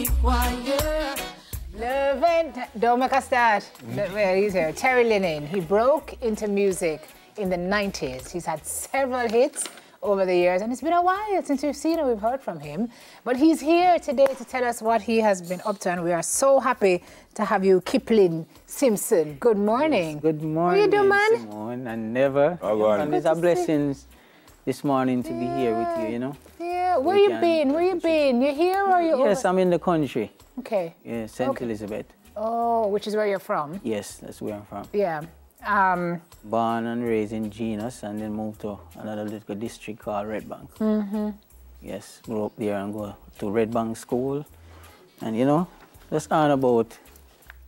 require. Love and don't make a start. Well, he's here. Terry Linen. He broke into music in the 90s. He's had several hits over the years, and it's been a while since we've seen or we've heard from him. But he's here today to tell us what he has been up to, and we are so happy to have you, Kipling Simpson. Good morning. Yes, good morning, How you doing, man? Simone, and never. And it's a blessing this morning to be here with you, you know. Yeah, where you been? Where you been? You here or you Yes, over? I'm in the country. Okay. Yeah, St. Elizabeth. Oh, which is where you're from? Yes, that's where I'm from. Yeah. Born and raised in Genus, and then moved to another little district called Red Bank. Mm-hmm. Yes, grew up there and go to Red Bank School. And, you know, just on about,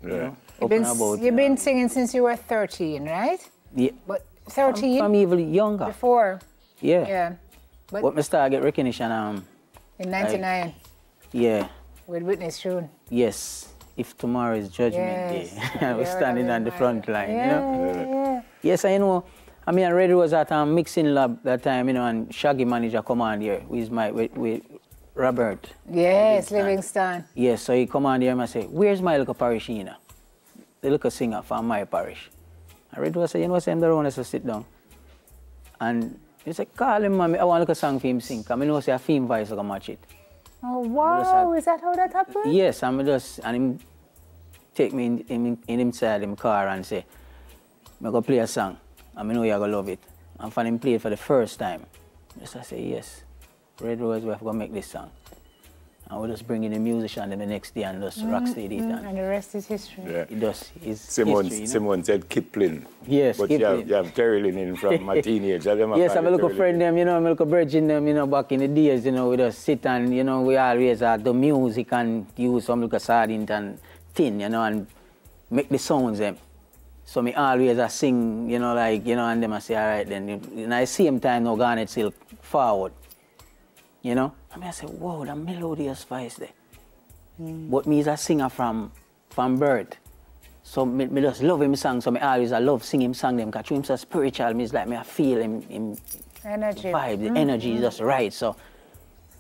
you know, You've been singing since you were 13, right? Yeah. But 13? I'm even younger. Before? Yeah. Yeah. But I started get recognition in 99? Yeah. With Whitney's tune? Yes. If tomorrow is Judgment Day. I was standing on the front line, you know? Yes, I know. I mean, I already was at a mixing lab that time, you know, and Shaggy manager come on here with Robert. Yes, Livingston. Yes, so he come on here and I say, where's my little parishioner? The little singer from my parish. I already was saying, you know, I'm the one to sit down. And he said, call him, mommy, I want a little song for him sing. Because I know say a theme voice will match it. Oh, wow, is that how that happened? Yes, and him take me in inside him car and say, I'm going to play a song, and I know you're going to love it. And for him play it for the first time. Just I say, yes, Red Rose, we're going to make this song. And we'll just bring in the musician the next day and just rock steady it. And the rest is history. Yeah. It does. It's Simone, history, you know? Simone said Kipling. Yes, but Kipling. you have Terry Linen from my teenage. Yes, I'm a little friend them, you know, I'm a little virgin them, you know, back in the days, you know, we just sit and, you know, we always do music and use some little sardine and tin, you know, and make the sounds them. So me always sing, you know, like, you know, and them I say, all right then. And at the same time, no Garnet still forward, you know. I mean, I say, whoa, that melodious voice there. But me is a singer from birth. So me just love him song, so me always I love singing him song them, because him so spiritual, me is like me I feel him energy. Vibe, the energy is just right. So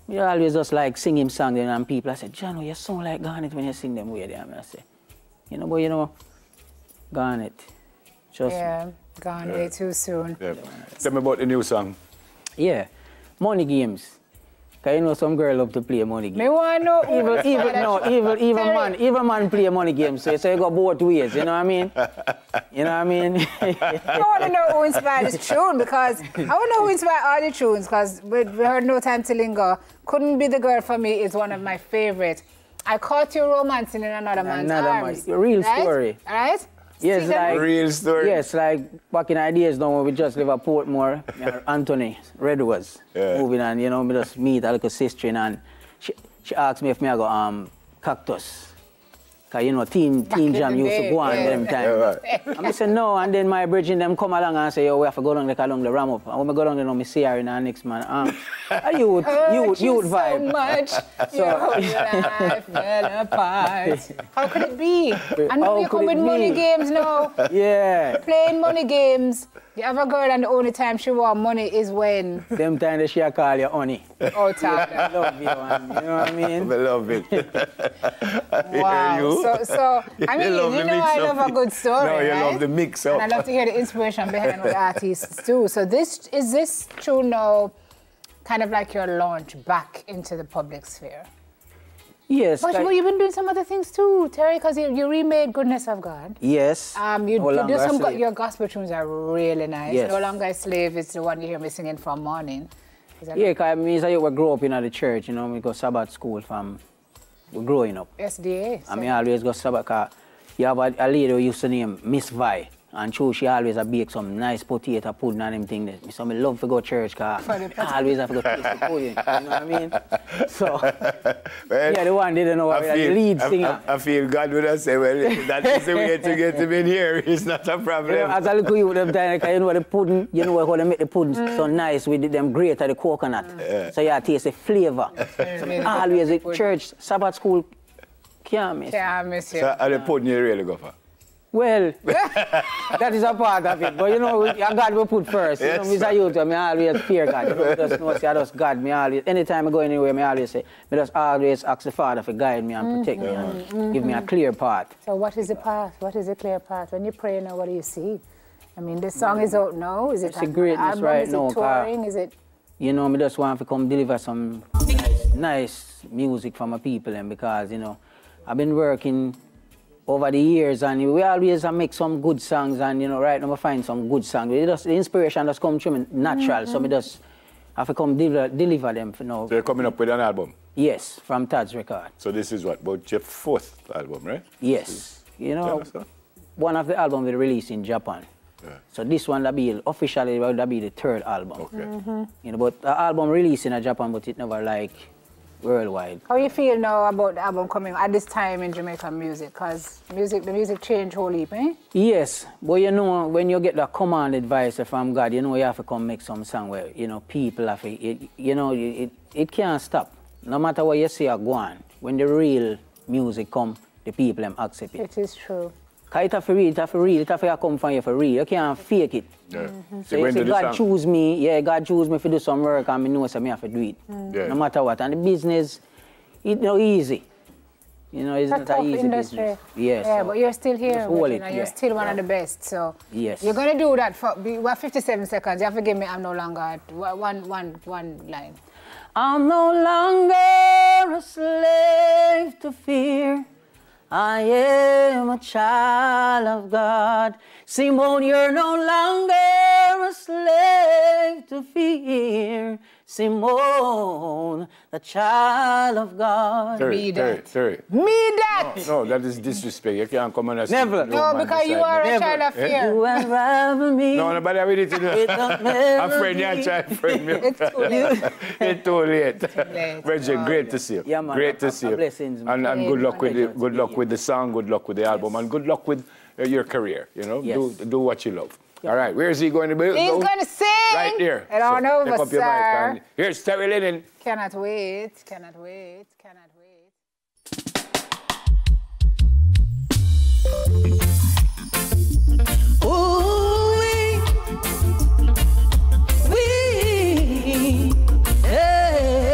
me always just like sing him song them, and people I say, John, you sound like Garnet when you sing them way there. I say, you know, but you know, Garnet. Just gone way too soon. Yeah. Tell me about the new song. Yeah, Money Games. Cause you know some girl love to play money games. Me want to know. Even man play money games. So you go both ways, you know what I mean? You know what I mean? I want to know who inspired this tune, because I want to know who inspired all the tunes, because we heard No Time to Linger. Couldn't Be the Girl for Me is one of my favorites. I Caught You Romancing in Another Man's Arms. Real story. Right? Yes, like real story. Yes, like back in ideas now when we just live at Portmore, Anthony Red was moving, and you know, me just meet a little sister, and she asked me if me I go Cactus. Cause you know, Teen Jam used to go on them time. And I said no, and then my bridging them come along and say, yo, we have to go down along the ram up. And when we go down there, you know, me see her in the next man. You would vibe. So much, your life fell apart. How could it be? And now you come with money games now. Yeah. Playing money games. You have a girl and the only time she want money is when? Them time that she call you honey. Oh, Tyler. I love you, man. You know what I mean? I love it. Wow. So I mean, you know I love a good story, No, you right? love the mix up. And I love to hear the inspiration behind the artists too. So is this tune now kind of like your launch back into the public sphere? Yes. But you've been doing some other things too, Terry, because you remade Goodness of God. Yes. Your gospel tunes are really nice. Yes. No Longer a Slave is the one you hear me singing from morning. Yeah, because I mean, we grew up in the church, you know, we go Sabbath school from growing up. SDA. I mean, I always go Sabbath, because you have a lady who used to name Miss Vi. And she always bake some nice potato pudding and them things. So I love to go to church, because I always have to go taste the pudding. You know what I mean? So, well, yeah, the one didn't know the lead singer. I feel God would have said, well, that is the way to get him in here. It's not a problem. You know, as I look at you them time, you know the pudding, you know how they make the pudding so nice with them grate of the coconut. So you taste the flavor. So always at church, Sabbath school, can't miss. Can't miss you. So are the pudding you really go for? Well, that is a part of it. But you know, God will put first. Yes, you know, Mr. Youth, I always fear God. You know, just know, say, I just God. Me always, anytime I go anywhere, I always say, I just always ask the Father to guide me and protect me and give me a clear path. So what is the path? What is the clear path? When you pray now, what do you see? I mean, this song is out now. Is it It's a greatness right now. Is it touring? Is it? You know, I just want to come deliver some nice music for my people, and because, you know, I've been working over the years, and we always make some good songs, and, you know, right now I find some good songs. The inspiration just comes to me natural, so I just have to come deliver them. You know. So you're coming up with an album? Yes, from Tad's record. So this is what, about your 4th album, right? Yes. You know, one of the albums we released in Japan. Yeah. So this one, officially, that'll be the 3rd album. Okay. You know, but the album released in Japan, but it never like worldwide. How you feel now about the album coming at this time in Jamaican music? Because the music changed whole heap, eh? Yes, but you know, when you get the command advice from God, you know, you have to come make some song where, you know, people have to, you know, it can't stop. No matter what you say or go on, when the real music come, the people accept it. It is true. Because it have to real, it have to come from you for real. You can't fake it. Yeah. So you say, God choose me, God choose me to do some work, and I know so I have to do it. Yeah. No matter what. And the business, it's not easy. You know, it's not an easy industry. business. Yes. Yeah, so but you're still here. hold You know, it, you're still one of the best. So yes. You're going to do that for, we're 57 seconds. You have to give me I'm no longer at one line. I'm no longer a slave to fear. I am a child of God. Simone, you're no longer a slave to fear. Simone, the child of God. Terry. Me that! No, that is disrespect. You can't come on and Never. No, because you are a child of fear. You unravel me. No, nobody have it. I'm afraid you're a child friend. It's too late. It's too late. Bridget, great to see you. Yeah, man, great to see you. Blessings, and good luck with the song, good luck with the album, and good luck with your career. You know, yes. do what you love. All right, where is he going to be? He's going to sing. Right there. I don't know, pick up your mic and here's Terry Linen. Cannot wait. Ooh, hey.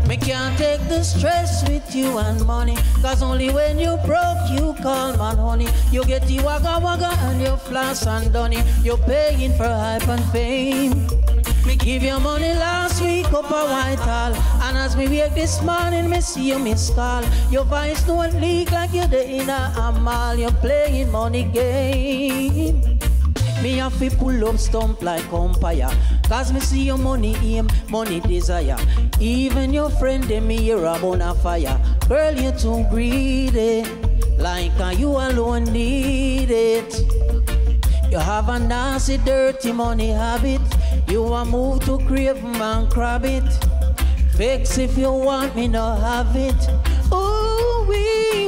Me can't take the stress with you and money, cause only when you broke you call man honey. You get the wagga wagga and you floss and dunny. You're paying for hype and fame. Me give you money last week up a Whitehall, and as me wake this morning, me see you miss call. Your voice don't leak like you're the inner mall. You're playing money game. Me have to pull up stump like umpire, cause me see your money aim, money desire. Even your friend them me hear about a fire. Girl, you too greedy, like you alone need it. You have a nasty, dirty money habit. You a move to crave and grab it. Fix if you want me, no have it. Ooh,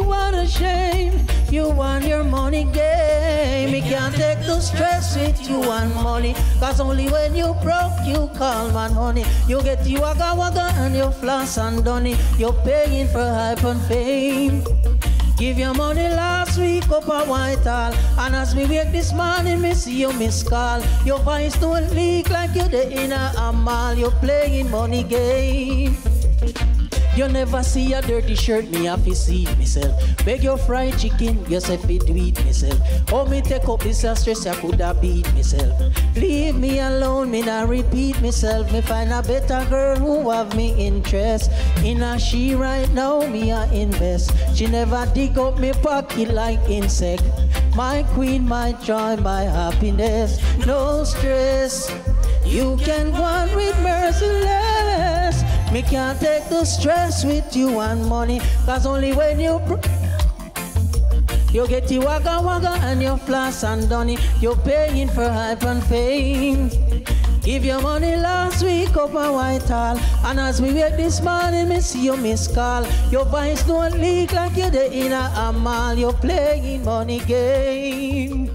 what a shame. You want your money game. Me can't take the stress with you and money, cause only when you broke you call man honey. You get you wagga wagga and you floss and dunny. You're paying for hype and fame. Give your money last week up a Whitehall, and as me wake this morning, me see you miss call. Your voice don't leak like you're the inner mall. You're playing money game. You never see a dirty shirt, me have to see it myself. Beg your fried chicken, you say fit do it myself. Oh, me take up this stress, I coulda beat myself. Leave me alone, me not repeat myself. Me find a better girl who have me interest. In a she right now, me a invest. She never dig up me pocket like insect. My queen, my joy, my happiness. No stress, you can go on with merciless. Me can't take the stress with you and money, cause only when you get the wagga wagga and your floss and dunny. You're paying for hype and fame. Give your money last week up a Whitehall, and as we wake this morning, me see you miss call. Your voice don't leak like you're the inner mall. You're playing money game.